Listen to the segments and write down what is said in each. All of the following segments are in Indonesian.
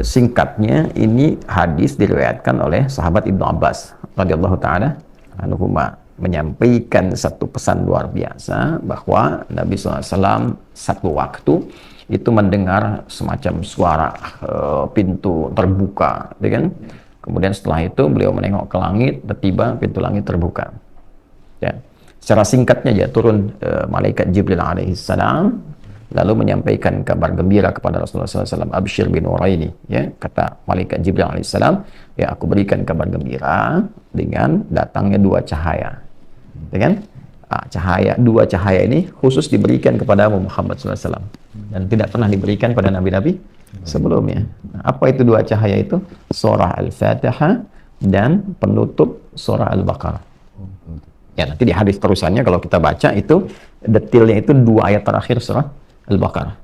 singkatnya ini hadis diriwayatkan oleh sahabat Ibnu Abbas radhiyallahu taala anhuma, menyampaikan satu pesan luar biasa bahwa Nabi SAW satu waktu itu mendengar semacam suara pintu terbuka, ya kan? Kemudian setelah itu beliau menengok ke langit, tiba-tiba pintu langit terbuka. Ya. Secara singkatnya ya turun malaikat Jibril alaihissalam, lalu menyampaikan kabar gembira kepada Rasulullah SAW. Abshir bin Nuraini, ya, kata malaikat Jibril alaihissalam, ya aku berikan kabar gembira dengan datangnya dua cahaya, ya kan? Dua cahaya ini khusus diberikan kepada Muhammad SAW dan tidak pernah diberikan pada nabi-nabi sebelumnya. Nah, apa itu dua cahaya itu? Surah Al-Fatihah dan penutup surah Al-Baqarah. Ya, nanti di hadis terusannya kalau kita baca itu detailnya itu dua ayat terakhir surah Al-Baqarah.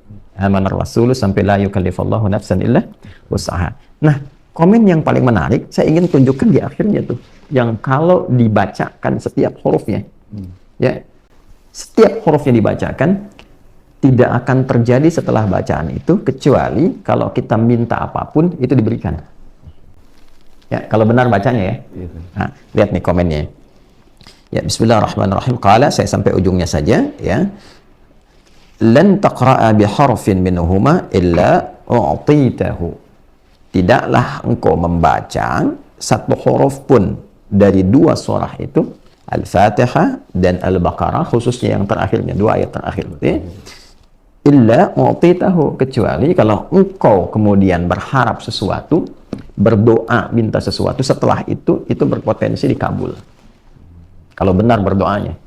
Amanar Rasul sampai la yukallifallahu nafsan illa wus'aha. Nah, komen yang paling menarik saya ingin tunjukkan di akhirnya tuh, yang kalau dibacakan setiap hurufnya, ya, setiap hurufnya dibacakan, tidak akan terjadi setelah bacaan itu kecuali kalau kita minta apapun itu diberikan. Ya, kalau benar bacanya ya. Nah, lihat nih komennya. Ya, bismillahirrahmanirrahim. Qala, saya sampai ujungnya saja, ya. Lan taqra'a biharfin minhuma illa u'titahu. Tidaklah engkau membaca satu huruf pun dari dua surah itu, Al-Fatihah dan Al-Baqarah, khususnya yang terakhirnya, dua ayat terakhir, ya. Illa u'titahu, kecuali kalau engkau kemudian berharap sesuatu, berdoa minta sesuatu, setelah itu berpotensi dikabul kalau benar berdoanya,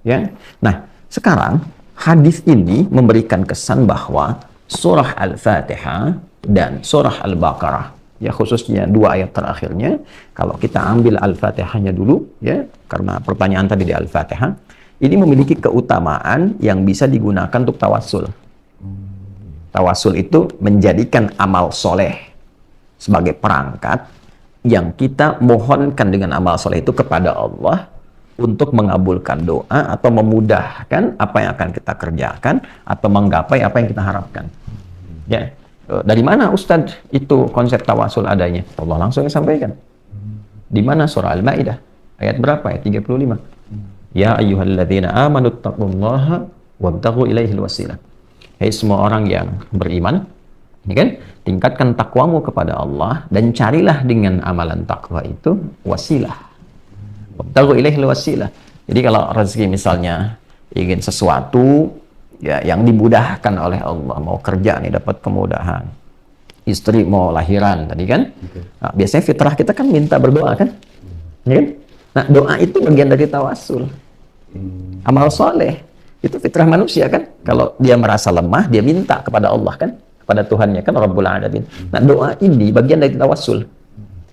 ya. Nah, sekarang hadis ini memberikan kesan bahwa surah Al-Fatihah dan surah Al-Baqarah, ya, khususnya dua ayat terakhirnya, kalau kita ambil Al-Fatihahnya dulu, ya, karena pertanyaan tadi di Al-Fatihah, ini memiliki keutamaan yang bisa digunakan untuk tawassul. Tawassul itu menjadikan amal soleh sebagai perangkat yang kita mohonkan dengan amal soleh itu kepada Allah untuk mengabulkan doa atau memudahkan apa yang akan kita kerjakan atau menggapai apa yang kita harapkan. Ya, dari mana Ustadz itu konsep tawasul adanya? Allah langsung sampaikan. Di mana? Surah Al-Maidah ayat berapa? Ayat 35. Ya ayyuhalladzina amanu taqullaha wabtaghu ilaihil wasilah. Hai semua orang yang beriman, ya kan? Tingkatkan takwamu kepada Allah dan carilah dengan amalan takwa itu wasilah. Wabtaghu ilaihil wasilah. Jadi kalau rezeki misalnya ingin sesuatu, ya, yang dimudahkan oleh Allah, mau kerja nih dapat kemudahan, istri mau lahiran tadi kan, nah, biasanya fitrah kita kan minta berdoa kan, ya kan? Nah, doa itu bagian dari tawasul, amal soleh, itu fitrah manusia kan. Kalau dia merasa lemah, dia minta kepada Allah kan, kepada Tuhannya kan, Rabbul Alamin. Nah, doa ini bagian dari tawasul.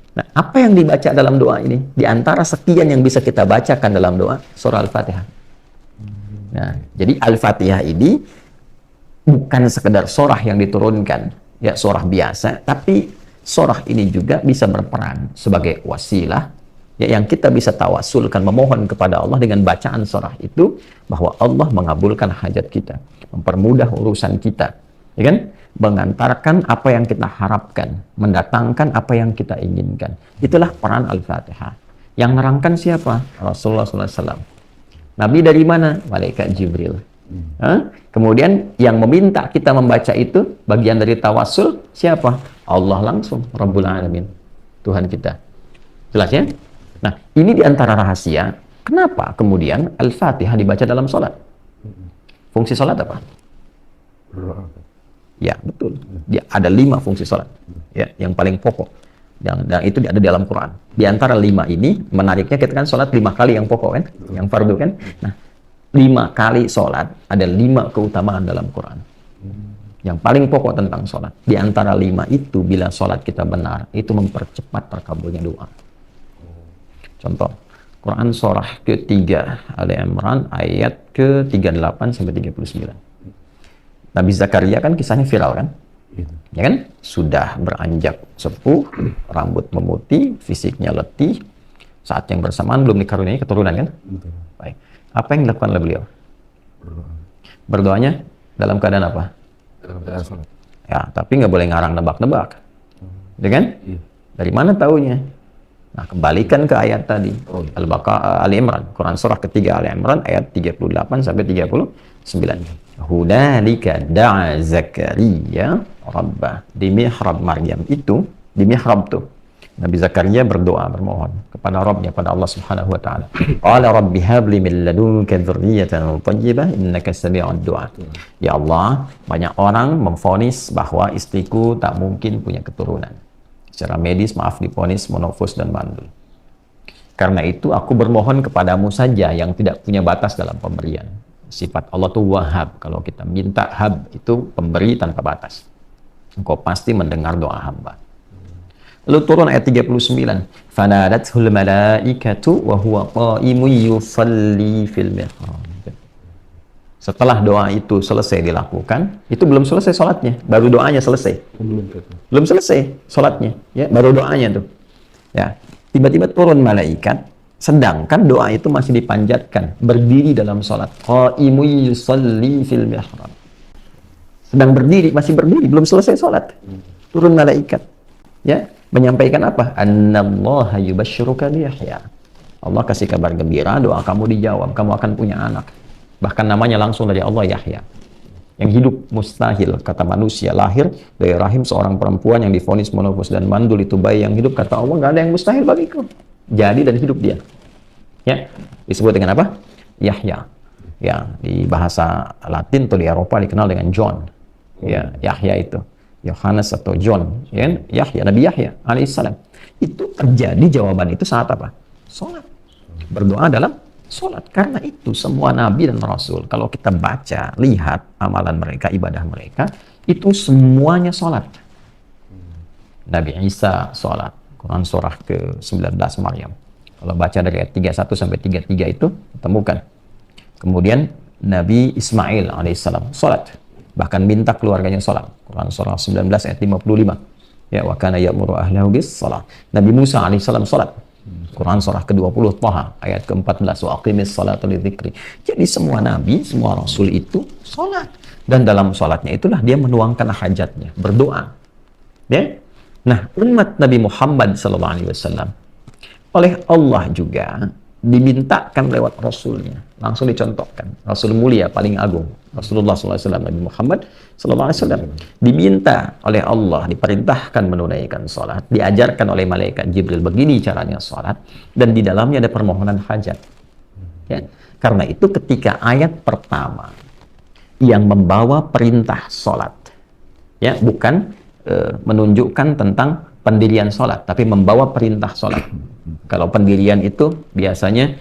Nah, apa yang dibaca dalam doa ini? Di antara sekian yang bisa kita bacakan dalam doa, surah Al-Fatihah. Nah, jadi Al-Fatihah ini bukan sekedar surah yang diturunkan, ya, surah biasa, tapi surah ini juga bisa berperan sebagai wasilah, ya, yang kita bisa tawasulkan, memohon kepada Allah dengan bacaan surah itu, bahwa Allah mengabulkan hajat kita, mempermudah urusan kita, ya kan? Mengantarkan apa yang kita harapkan, mendatangkan apa yang kita inginkan. Itulah peran Al-Fatihah. Yang nerangkan siapa? Rasulullah SAW. Nabi dari mana? Malaikat Jibril. Kemudian yang meminta kita membaca itu, bagian dari tawasul, siapa? Allah langsung, Rabbul Alamin, Tuhan kita. Jelas ya? Nah, ini diantara rahasia kenapa kemudian Al-Fatihah dibaca dalam sholat. Fungsi sholat apa? Ya, betul. Dia ada 5 fungsi sholat, ya, yang paling pokok, dan itu ada di dalam Quran. Di antara 5 ini, menariknya kita kan sholat 5 kali yang pokok kan, yang fardu kan. Nah, 5 kali sholat ada 5 keutamaan dalam Quran yang paling pokok tentang sholat. Di antara 5 itu, bila sholat kita benar, itu mempercepat terkabulnya doa. Contoh, Quran surah ke-3 Ali Imran ayat ke-38 sampai 39. Nabi Zakaria kan kisahnya viral kan, ya kan? Sudah beranjak sepuh, rambut memutih, fisiknya letih, saat yang bersamaan belum dikaruniai keturunan kan? Baik. Apa yang dilakukan oleh beliau? Berdoanya dalam keadaan apa? Dalam keadaan sholat. Ya, tapi nggak boleh ngarang nebak-nebak. Ya kan? Dari mana taunya? Nah, kembalikan ke ayat tadi. Al-Baqarah, Ali Imran, Quran surah ketiga Ali Imran ayat 38 sampai 39. Hunalika da'a Zakaria rabbah. Di mihrab Maryam itu, di mihrab tuh, Nabi Zakaria berdoa, bermohon kepada Rabbnya, pada Allah Subhanahu wa taala. Qala rabbi habli min ladunka dzurriyyatan thayyibah innaka sami'ud du'a. Ya Allah, banyak orang memvonis bahwa istriku tak mungkin punya keturunan. Secara medis, maaf, divonis monofos dan mandul. Karena itu aku bermohon kepadamu saja yang tidak punya batas dalam pemberian. Sifat Allah tuh Wahhab. Kalau kita minta hab, itu pemberi tanpa batas. Engkau pasti mendengar doa hamba. Lalu turun ayat 39. Fanadathul malaikatu wa huwa qa'imun yusalli fil mihrab. Setelah doa itu selesai dilakukan, itu belum selesai sholatnya, baru doanya selesai. Belum selesai sholatnya, ya, baru doanya tuh. Ya, tiba-tiba turun malaikat, sedangkan doa itu masih dipanjatkan, berdiri dalam sholat. Qa'imun yusalli fil mihrab. Sedang berdiri, masih berdiri, belum selesai sholat. Turun malaikat, ya, menyampaikan apa? Annallaha yubashshiruka bi Yahya. Allah kasih kabar gembira, doa kamu dijawab, kamu akan punya anak. Bahkan namanya langsung dari Allah, Yahya. Yang hidup mustahil, kata manusia, lahir dari rahim seorang perempuan yang divonis monofos dan mandul, itu bayi yang hidup, kata Allah, nggak ada yang mustahil bagiku. Jadi dan hidup dia. Ya, disebut dengan apa? Yahya. Ya, di bahasa Latin atau di Eropa dikenal dengan John. Ya, Yahya itu. Yohanes atau John, ya, Yahya, Nabi Yahya alaihissalam. Itu terjadi jawaban itu saat apa? Sholat. Berdoa dalam sholat. Karena itu semua Nabi dan Rasul, kalau kita baca, lihat amalan mereka, ibadah mereka, itu semuanya sholat. Nabi Isa sholat. Quran surah ke-19 Maryam. Kalau baca dari ayat 31 sampai 33 itu, temukan. Kemudian Nabi Ismail alaihissalam sholat. Bahkan minta keluarganya sholat. Quran surah 19 ayat 55. Ya, wa kana ya'muru ahlahu bis sholat. Nabi Musa alaihissalam sholat. Quran surah ke-20 Thaha ayat ke-14, wa aqimis sholata lidzikri. Jadi semua nabi, semua rasul itu sholat. Dan dalam sholatnya itulah dia menuangkan hajatnya, berdoa. Ya? Nah, umat Nabi Muhammad SAW oleh Allah juga dimintakan lewat Rasulnya, langsung dicontohkan. Rasul mulia paling agung, Rasulullah SAW, Nabi Muhammad SAW, diminta oleh Allah, diperintahkan menunaikan sholat, diajarkan oleh malaikat Jibril begini caranya sholat, dan di dalamnya ada permohonan hajat. Ya. Karena itu ketika ayat pertama yang membawa perintah sholat, ya, bukan menunjukkan tentang pendirian sholat, tapi membawa perintah sholat. Kalau pendirian itu biasanya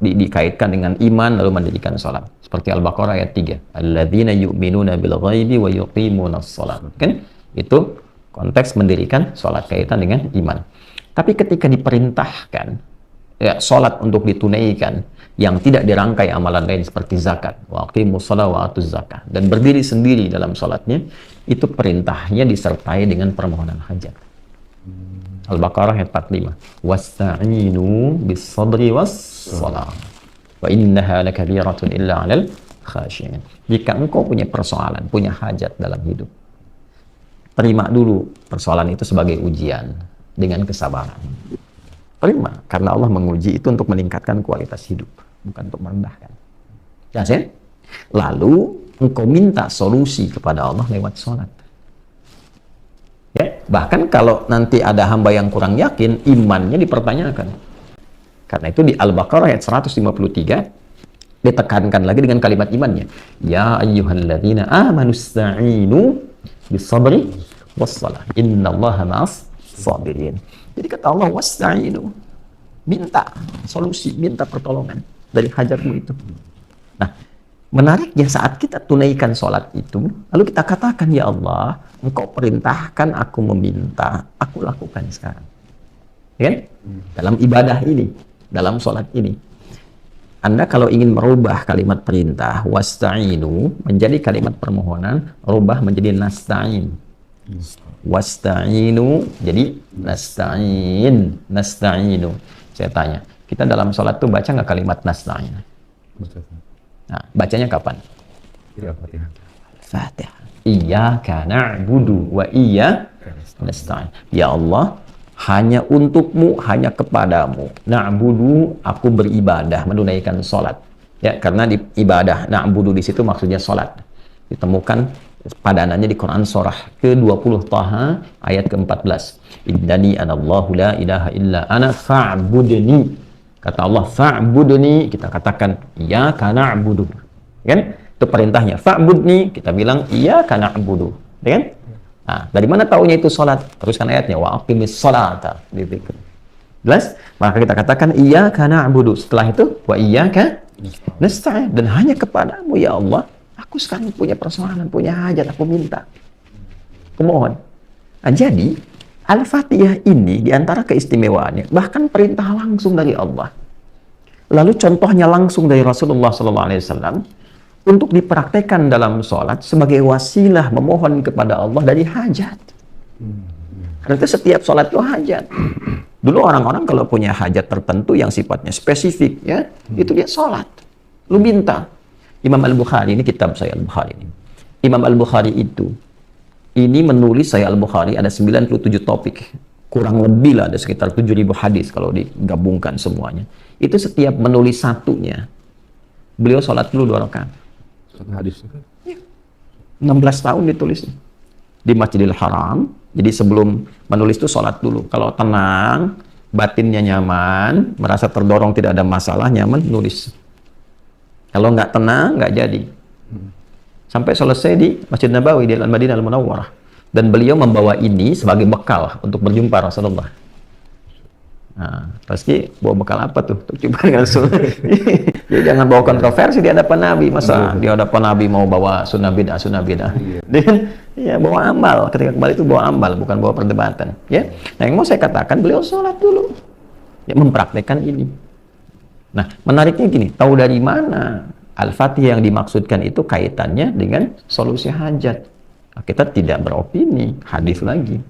dikaitkan dengan iman lalu mendirikan sholat. Seperti Al-Baqarah ayat 3. Alladzina yu'minuna bil ghaibi wa yuqimunas sholat. Kan? Itu konteks mendirikan sholat, kaitan dengan iman. Tapi ketika diperintahkan ya, sholat untuk ditunaikan yang tidak dirangkai amalan lain seperti zakat, wa aqimus sholat wa atuz zakah, dan berdiri sendiri dalam sholatnya, itu perintahnya disertai dengan permohonan hajat. Al-Baqarah ayat 45. Wasta'inu bis-sabri was-shalah. Wa innaha lakabiratun illa 'alal khashiyin. Jika engkau punya persoalan, punya hajat dalam hidup, terima dulu persoalan itu sebagai ujian dengan kesabaran. Terima, karena Allah menguji itu untuk meningkatkan kualitas hidup, bukan untuk merendahkan. Jelas ya? Lalu engkau minta solusi kepada Allah lewat sholat. Ya, bahkan kalau nanti ada hamba yang kurang yakin, imannya dipertanyakan. Karena itu di Al-Baqarah ayat 153 ditekankan lagi dengan kalimat imannya. Ya ayyuhalladzina amanu ista'inu bis-sabri was-shalah. Innallaha ma'as sabirin. Jadi kata Allah, wasta'inu, minta solusi, minta pertolongan dari hajatmu itu. Nah, menariknya saat kita tunaikan sholat itu, lalu kita katakan, ya Allah, Engkau perintahkan aku meminta, aku lakukan sekarang. Ya kan? Dalam ibadah ini, dalam sholat ini. Anda kalau ingin merubah kalimat perintah, wasta'inu, menjadi kalimat permohonan, rubah menjadi nasta'in. Wasta'inu, jadi nasta'inu. Saya tanya, kita dalam sholat tuh baca nggak kalimat nasta'in? Nah, bacanya kapan? Fatihah. Iyyaka na'budu wa iyyaka nasta'in. Ya Allah, hanya untukmu, hanya kepadamu. Na'budu, aku beribadah, menunaikan salat. Ya, karena di ibadah na'budu di situ maksudnya salat. Ditemukan padanannya di Quran surah ke-20 Taha ayat ke-14. Innani anallahu la ilaha illa ana fa'budni. Kata Allah fa'budni, kita katakan iyyaka na'budu. Kan? Itu perintahnya. Fa'budni, kita bilang iyyaka na'budu. Ya kan? Nah, dari mana taunya itu salat? Teruskan ayatnya wa aqimis salata. Jelas? Maka kita katakan iyyaka na'budu. Setelah itu wa iyyaka nasta'in, dan hanya kepadamu ya Allah aku sekarang punya persoalan, punya hajat, aku minta, aku mohon. Nah, jadi Al-Fatihah ini diantara keistimewaannya bahkan perintah langsung dari Allah, lalu contohnya langsung dari Rasulullah SAW untuk dipraktekkan dalam sholat sebagai wasilah memohon kepada Allah dari hajat. Karena itu setiap sholat itu hajat. Dulu orang-orang kalau punya hajat tertentu yang sifatnya spesifik, ya, itu dia sholat. Lu minta. Imam Al-Bukhari, ini kitab saya Al-Bukhari ini. Imam Al-Bukhari itu, ini menulis saya Al-Bukhari ada 97 topik. Kurang lebih lah ada sekitar 7.000 hadis kalau digabungkan semuanya. Itu setiap menulis satunya, beliau sholat dulu 2 rakaat. Satu hadis. Ya. 16 tahun ditulisnya. Di Masjidil Haram. Jadi sebelum menulis itu sholat dulu. Kalau tenang, batinnya nyaman, merasa terdorong tidak ada masalah, nyaman, nulis. Kalau nggak tenang, nggak jadi. Sampai selesai di Masjid Nabawi di Al-Madinah Al-Munawwarah. Dan beliau membawa ini sebagai bekal untuk berjumpa Rasulullah. Nah, pasti bawa bekal apa tuh? Untuk jumpa dengan Rasulullah. Jadi jangan bawa kontroversi di hadapan Nabi. Masa di hadapan Nabi mau bawa sunnah bid'ah. Dan ya bawa amal. Ketika kembali itu bawa amal, bukan bawa perdebatan. Ya. Nah, yang mau saya katakan, beliau sholat dulu. Ya, mempraktekkan ini. Nah, menariknya gini, tahu dari mana Al-Fatihah yang dimaksudkan itu kaitannya dengan solusi hajat? Nah, kita tidak beropini, hadis lagi.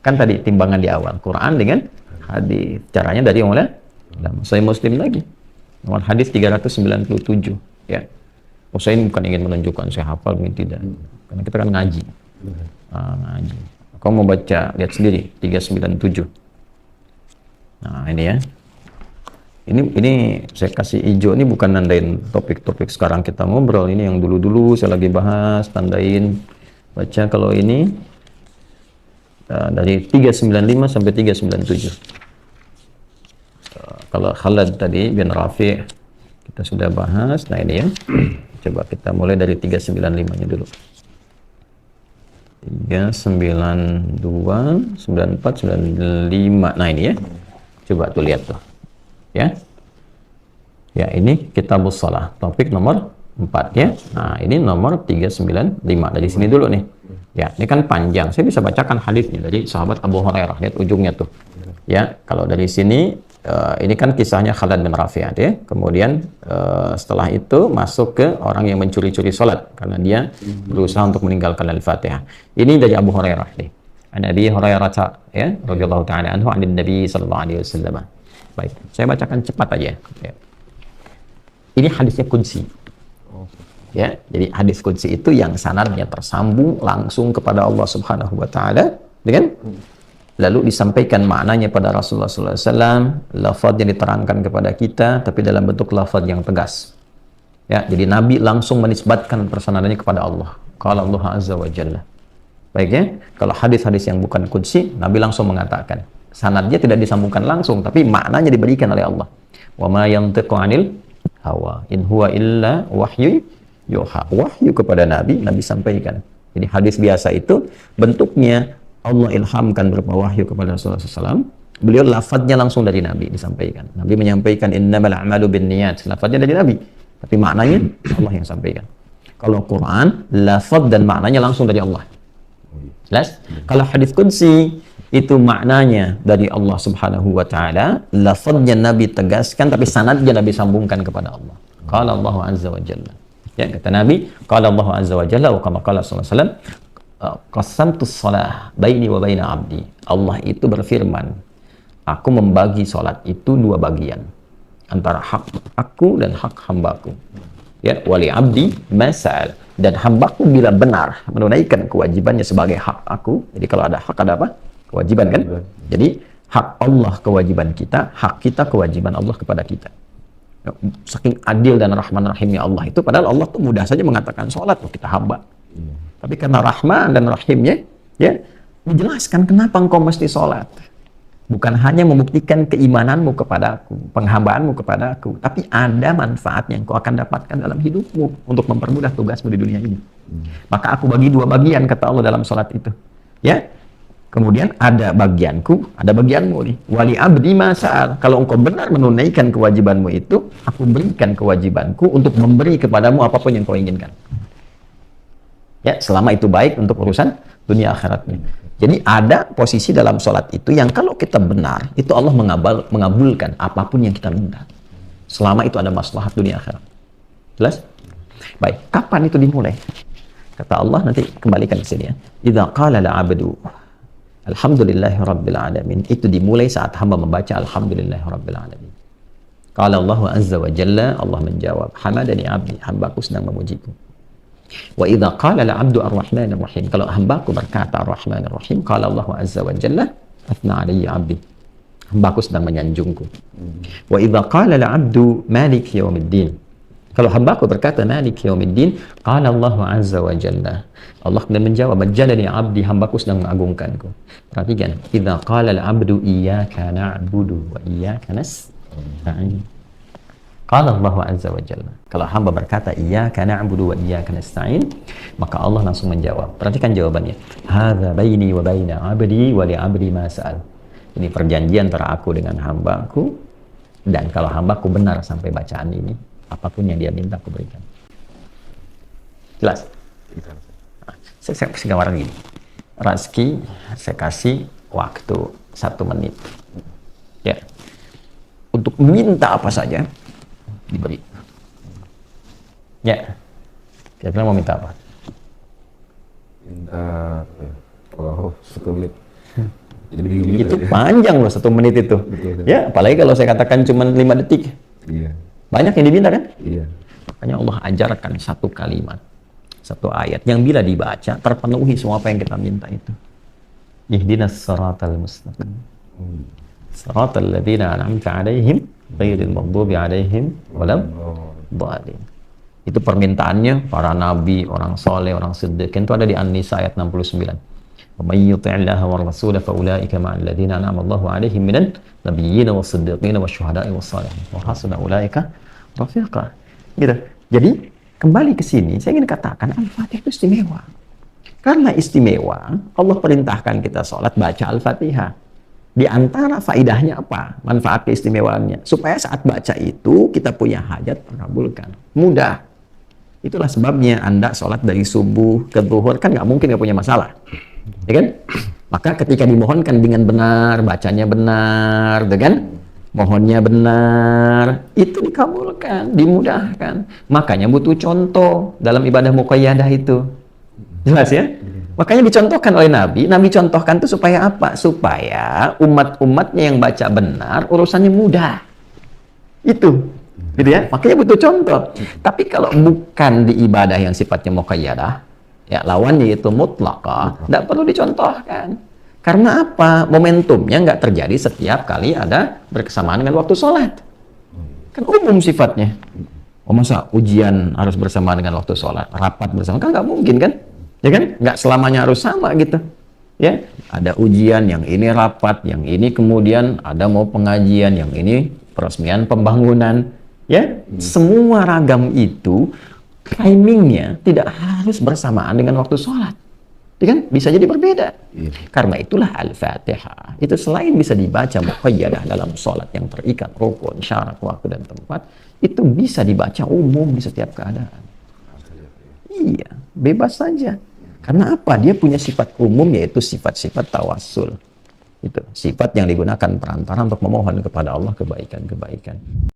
Kan tadi timbangan di awal, Quran dengan hadis. Caranya dari yang mana? Sahih Muslim lagi. Nomor hadis 397. Ya. Saya ini bukan ingin menunjukkan saya hafal, ini tidak. Karena kita kan ngaji. Ngaji. Kau mau baca, lihat sendiri, 397. Nah, ini ya. Ini saya kasih hijau, ini bukan nandain topik-topik sekarang kita ngobrol, ini yang dulu-dulu saya lagi bahas, tandain, baca. Kalau ini dari 395 sampai 397. Kalau Khalad tadi bin Rafi' kita sudah bahas. Nah, ini ya. Coba kita mulai dari 395-nya dulu. 392, 94, 95. Nah, ini ya. Coba tuh lihat tuh. Ya. Ya, ini Kitabus Shalah, topik nomor 4 ya. Nah, ini nomor 395. Dari sini dulu nih. Ya, ini kan panjang. Saya bisa bacakan hadisnya dari sahabat Abu Hurairah. Lihat ujungnya tuh. Ya, kalau dari sini ini kan kisahnya Khalad bin Rafi' ya. Kemudian setelah itu masuk ke orang yang mencuri-curi salat karena dia berusaha untuk meninggalkan Al-Fatihah. Ini dari Abu Hurairah nih. An Abi Hurairah ya, radhiyallahu ta'ala anhu 'an Nabi sallallahu alaihi wasallam. Baik, saya bacakan cepat aja. Ya. Ini hadisnya qudsi. Ya, jadi hadis qudsi itu yang sanadnya tersambung langsung kepada Allah Subhanahu wa taala, dengan lalu disampaikan maknanya pada Rasulullah sallallahu alaihi wasallam, lafaznya diterangkan kepada kita tapi dalam bentuk lafaz yang tegas. Ya, jadi Nabi langsung menisbatkan persanadannya kepada Allah. Qala Allah azza wa jalla. Baik ya, kalau hadis-hadis yang bukan qudsi, Nabi langsung mengatakan. Sanadnya tidak disambungkan langsung, tapi maknanya diberikan oleh Allah. Wa ma yantiqu 'anil hawa in huwa illa wahyu yuha. Wahyu kepada Nabi, Nabi sampaikan. Jadi hadis biasa itu bentuknya Allah ilhamkan berupa wahyu kepada Rasulullah SAW. Beliau lafadznya langsung dari Nabi disampaikan. Nabi menyampaikan innamal a'malu binniyat. Lafadznya dari Nabi, tapi maknanya Allah yang sampaikan. Kalau Quran, lafadz dan maknanya langsung dari Allah. Jelas? Kalau hadis qudsi itu maknanya dari Allah Subhanahu wa taala, lafadznya Nabi tegaskan tapi sanadnya Nabi sambungkan kepada Allah. Qala Allah azza wa jalla. Ya, kata Nabi, qala Allah azza wa jalla wa kama qala sallallahu alaihi wasallam, qasamtus shalah baini wa baina abdi. Allah itu berfirman, aku membagi salat itu 2 bagian, antara hak aku dan hak hambaku. Ya, wali abdi masal, dan hambaku bila benar menunaikan kewajibannya sebagai hak aku. Jadi kalau ada hak ada apa? Kewajiban kan? Jadi hak Allah kewajiban kita, hak kita kewajiban Allah kepada kita. Saking adil dan rahman rahimnya Allah itu, padahal Allah tuh mudah saja mengatakan sholat loh, kita hamba. Tapi karena rahman dan rahimnya, ya menjelaskan kenapa engkau mesti sholat. Bukan hanya membuktikan keimananmu kepadaku, penghambaanmu kepadaku, tapi ada manfaat yang kau akan dapatkan dalam hidupmu untuk mempermudah tugasmu di dunia ini. Maka aku bagi dua bagian, kata Allah dalam sholat itu. Ya, kemudian ada bagianku, ada bagianmu nih. Wali abdi masa'al. Kalau engkau benar menunaikan kewajibanmu itu, aku berikan kewajibanku untuk memberi kepadamu apapun yang kau inginkan. Ya, selama itu baik untuk urusan dunia akhiratnya. Jadi ada posisi dalam sholat itu yang kalau kita benar, itu Allah mengabulkan apapun yang kita minta. Selama itu ada maslahat dunia akhirat. Jelas? Baik, kapan itu dimulai? Kata Allah, nanti kembalikan ke sini ya. Idza qala al-'abdu alhamdulillahi rabbil alamin. Itu dimulai saat hamba membaca alhamdulillahi rabbil alamin. Qala Allah azza wa jalla, Allah menjawab, hamadani 'abdi, hambaku sedang memujiku. Wa idza qala al-'abdu ar-rahmanir rahim. Kalau hambaku berkata ar-rahmanir rahim, qala Allah azza wa jalla, athna 'alayya 'abdi. Hambaku sedang menyanjungku. Wa idza qala al-'abdu malik yaumiddin. Kalau hambaku berkata malik yaumiddin, qala Allah azza wa jalla, Allah kemudian menjawab, majjalani 'abdi, hambaku sedang mengagungkanku. Perhatikan, idza qala al-'abdu iyyaka na'budu wa iyyaka nasta'in. Qala Allah azza wa jalla. Kalau hamba berkata iyyaka na'budu wa iyyaka nasta'in, maka Allah langsung menjawab. Perhatikan jawabannya. Hadza baini wa baina 'abdi wa li 'abdi ma sa'al. Ini perjanjian antara aku dengan hambaku, dan kalau hambaku benar sampai bacaan ini, apapun yang dia minta aku berikan. Jelas? Nah, saya kasih gambaran gini. Razki, saya kasih waktu 1 menit. Ya. Untuk minta apa saja diberi. Ya. Kira-kira mau minta apa? Minta kalau 1 menit. Jadi itu ya. Panjang loh 1 menit itu. Betul. Ya, apalagi kalau saya katakan cuma 5 detik. Iya. Banyak yang diminta kan? Iya. Makanya Allah ajarkan 1 kalimat, 1 ayat yang bila dibaca terpenuhi semua apa yang kita minta itu. Ihdinas siratal mustaqim. Siratal ladzina an'amta 'alaihim ghairil maghdubi 'alaihim waladdallin. Itu permintaannya para nabi, orang soleh, orang siddiq. Itu ada di An-Nisa ayat 69. Wa may yuti'illaha war rasul fa ulaika ma'al ladzina an'ama Allahu 'alaihim minan nabiyyin was-siddiqin wasyuhada'i was-shalihin wa hasuna ulaika rafiqa. Gitu. Jadi kembali ke sini saya ingin katakan Al-Fatihah itu istimewa. Karena istimewa, Allah perintahkan kita sholat baca Al-Fatihah. Di antara faidahnya apa? Manfaat keistimewaannya. Supaya saat baca itu kita punya hajat terkabulkan. Mudah. Itulah sebabnya Anda sholat dari subuh ke zuhur kan nggak mungkin nggak punya masalah. Ya kan? Maka ketika dimohonkan dengan benar, bacanya benar, kan? Mohonnya benar, itu dikabulkan, dimudahkan. Makanya butuh contoh dalam ibadah muqayyadah itu. Jelas ya? Makanya dicontohkan oleh Nabi. Nabi contohkan itu supaya apa? Supaya umat-umatnya yang baca benar, urusannya mudah. Itu. Gitu ya? Makanya butuh contoh. Tapi kalau bukan di ibadah yang sifatnya muqayyadah, ya lawannya itu mutlaqah, tidak perlu dicontohkan. Karena apa? Momentumnya nggak terjadi setiap kali ada berkesamaan dengan waktu sholat. Kan umum sifatnya. Oh masa ujian harus bersamaan dengan waktu sholat? Rapat bersama? Kan nggak mungkin kan? Ya kan? Nggak selamanya harus sama gitu. Ya, ada ujian, yang ini rapat, yang ini kemudian ada mau pengajian, yang ini peresmian pembangunan. Ya, semua ragam itu timingnya tidak harus bersamaan dengan waktu sholat. Ya kan? Bisa jadi berbeda. Karena itulah Al-Fatihah. Itu selain bisa dibaca muqayyadah dalam sholat yang terikat rukun, syarat, waktu, dan tempat, itu bisa dibaca umum di setiap keadaan. Iya, bebas saja. Karena apa? Dia punya sifat umum, yaitu sifat-sifat tawassul. Itu sifat yang digunakan perantara untuk memohon kepada Allah kebaikan-kebaikan.